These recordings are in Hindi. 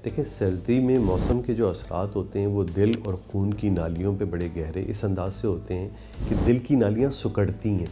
देखिए, सर्दी में मौसम के जो असरात होते हैं वो दिल और खून की नालियों पे बड़े गहरे इस अंदाज से होते हैं कि दिल की नालियाँ सिकुड़ती हैं।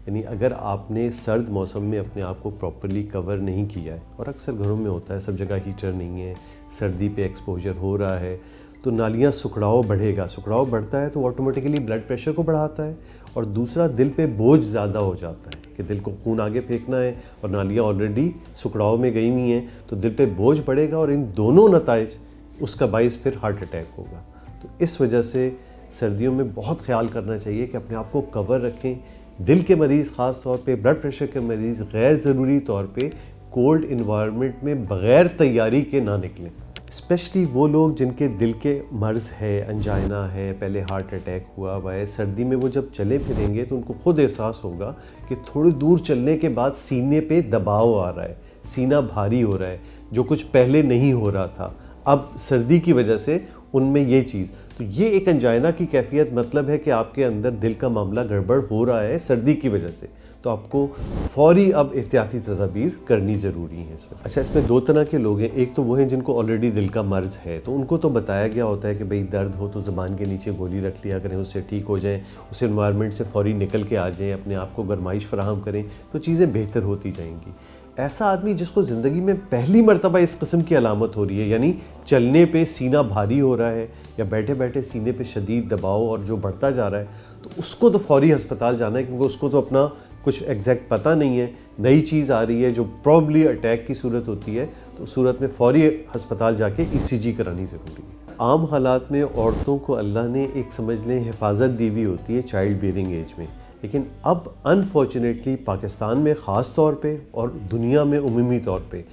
यानी अगर आपने सर्द मौसम में अपने आप को प्रॉपर्ली कवर नहीं किया है, और अक्सर घरों में होता है, सब जगह हीटर नहीं है, सर्दी पे एक्सपोजर हो रहा है, तो नालियाँ सिकुड़ाव बढ़ेगा। सिकुड़ाव बढ़ता है तो ऑटोमेटिकली ब्लड प्रेशर को बढ़ाता है, और दूसरा दिल पे बोझ ज़्यादा हो जाता है कि दिल को खून आगे फेंकना है और नालियाँ ऑलरेडी सिकुड़ाव में गई हुई हैं, तो दिल पे बोझ बढ़ेगा और इन दोनों नताइज उसका बाइस फिर हार्ट अटैक होगा। तो इस वजह से सर्दियों में बहुत ख्याल करना चाहिए कि अपने आप को कवर रखें। दिल के मरीज़ ख़ास तौर पे, ब्लड प्रेशर के मरीज़ गैर ज़रूरी तौर पे कोल्ड इन्वायरमेंट में बग़ैर तैयारी के ना निकलें। स्पेशली वो लोग जिनके दिल के मर्ज़ है, अंजाइना है, पहले हार्ट अटैक हुआ हुआ है, सर्दी में वो जब चले फिरेंगे तो उनको खुद एहसास होगा कि थोड़ी दूर चलने के बाद सीने पे दबाव आ रहा है, सीना भारी हो रहा है, जो कुछ पहले नहीं हो रहा था। अब सर्दी की वजह से उनमें ये चीज़, तो ये एक अंजाइना की कैफियत मतलब है कि आपके अंदर दिल का मामला गड़बड़ हो रहा है सर्दी की वजह से, तो आपको फ़ौरी अब एहतियाती तदाबीर करनी ज़रूरी है इसमें। अच्छा, इसमें दो तरह के लोग हैं। एक तो वो हैं जिनको ऑलरेडी दिल का मर्ज़ है, तो उनको तो बताया गया होता है कि भाई दर्द हो तो ज़ुबान के नीचे गोली रख लिया करें, उससे ठीक हो जाएं, उस एनवायरनमेंट से फ़ौरी निकल के आ जाएं, अपने आप को गरमाइश फराहम करें, तो चीज़ें बेहतर होती जाएंगी। ऐसा आदमी जिसको ज़िंदगी में पहली मर्तबा इस किस्म की अलामत हो रही है, यानी चलने पे सीना भारी हो रहा है या बैठे बैठे सीने पे शदीद दबाव और जो बढ़ता जा रहा है, तो उसको तो फ़ौरी हस्पताल जाना है, क्योंकि उसको तो अपना कुछ एग्जैक्ट पता नहीं है, नई चीज़ आ रही है जो प्रॉब्ली अटैक की सूरत होती है, तो उस सूरत में फ़ौरी हस्पताल जाके ECG करानी ज़रूरी है। आम हालात में औरतों को अल्लाह ने एक समझ लें हिफाजत दी हुई होती है चाइल्ड बेयरिंग एज में, लेकिन अब अनफॉर्चुनेटली पाकिस्तान में ख़ास तौर पे और दुनिया में उमूमी तौर पे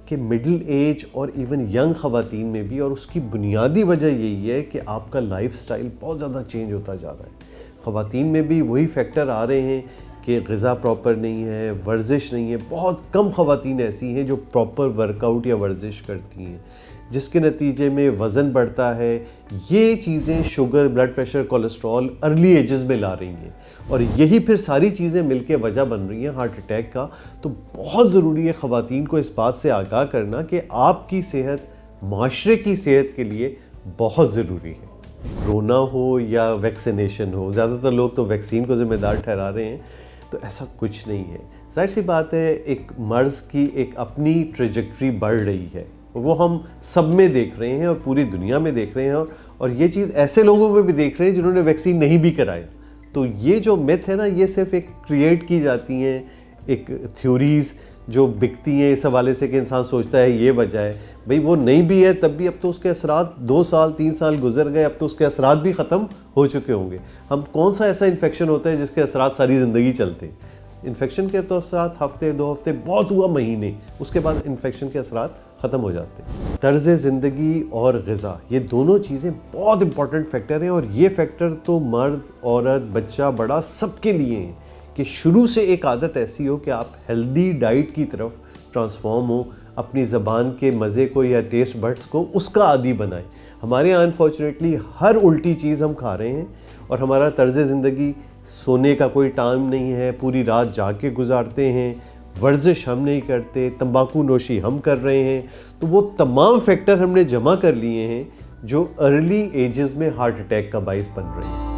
कि मिडिल एज और इवन यंग ख़वातीन में भी, और उसकी बुनियादी वजह यही है कि आपका लाइफस्टाइल बहुत ज़्यादा चेंज होता जा रहा है। ख़वातीन में भी वही फैक्टर आ रहे हैं कि ग़िज़ा प्रॉपर नहीं है, वर्जिश नहीं है। बहुत कम ख़वातीन ऐसी हैं जो प्रॉपर वर्कआउट या वर्जिश करती हैं, जिसके नतीजे में वज़न बढ़ता है। ये चीज़ें sugar, blood pressure, cholesterol early ages में ला रही हैं, और यही फिर सारी चीज़ें मिलके वजह बन रही हैं हार्ट अटैक का। तो बहुत ज़रूरी है ख़वातीन को इस बात से आगाह करना कि आपकी सेहत माशरे की सेहत के लिए बहुत ज़रूरी है। कोरोना हो या वैक्सीनेशन हो, ज़्यादातर लोग तो वैक्सीन को ज़िम्मेदार ठहरा रहे हैं, तो ऐसा कुछ नहीं है। जाहिर सी बात है, एक मर्ज़ की एक अपनी ट्रेजेक्ट्री बढ़ रही है, वो हम सब में देख रहे हैं और पूरी दुनिया में देख रहे हैं, और ये चीज़ ऐसे लोगों में भी देख रहे हैं जिन्होंने वैक्सीन नहीं भी कराया। तो ये जो मिथ है ना, ये सिर्फ एक क्रिएट की जाती हैं, एक थ्योरीज़ जो बिकती हैं इस हवाले से कि इंसान सोचता है ये वजह है। भाई वो नहीं भी है तब भी अब तो उसके असरात 2 साल 3 साल गुजर गए, अब तो उसके असरात भी ख़त्म हो चुके होंगे। हम कौन सा ऐसा इन्फेक्शन होता है जिसके असरात सारी ज़िंदगी चलते हैं? इन्फेक्शन के तो असरात हफ्ते 2 हफ्ते, बहुत हुआ महीने, उसके बाद इन्फेक्शन के असरात ख़त्म हो जाते हैं। तर्ज़ ज़िंदगी और ग़िज़ा, ये दोनों चीज़ें बहुत इंपॉर्टेंट फैक्टर हैं, और ये फैक्टर तो मर्द, औरत, बच्चा, बड़ा सबके लिए हैं कि शुरू से एक आदत ऐसी हो कि आप हेल्दी डाइट की तरफ ट्रांसफॉर्म हो, अपनी ज़बान के मज़े को या टेस्ट बड्स को उसका आदी बनाएं। हमारे यहाँ अनफॉर्चुनेटली हर उल्टी चीज़ हम खा रहे हैं, और हमारा तर्ज़ ज़िंदगी, सोने का कोई टाइम नहीं है, पूरी रात जाग के गुजारते हैं, वर्जिश हम नहीं करते, तंबाकू नोशी हम कर रहे हैं। तो वो तमाम फैक्टर हमने जमा कर लिए हैं जो अर्ली एजेस में हार्ट अटैक का बाइस बन रहे हैं।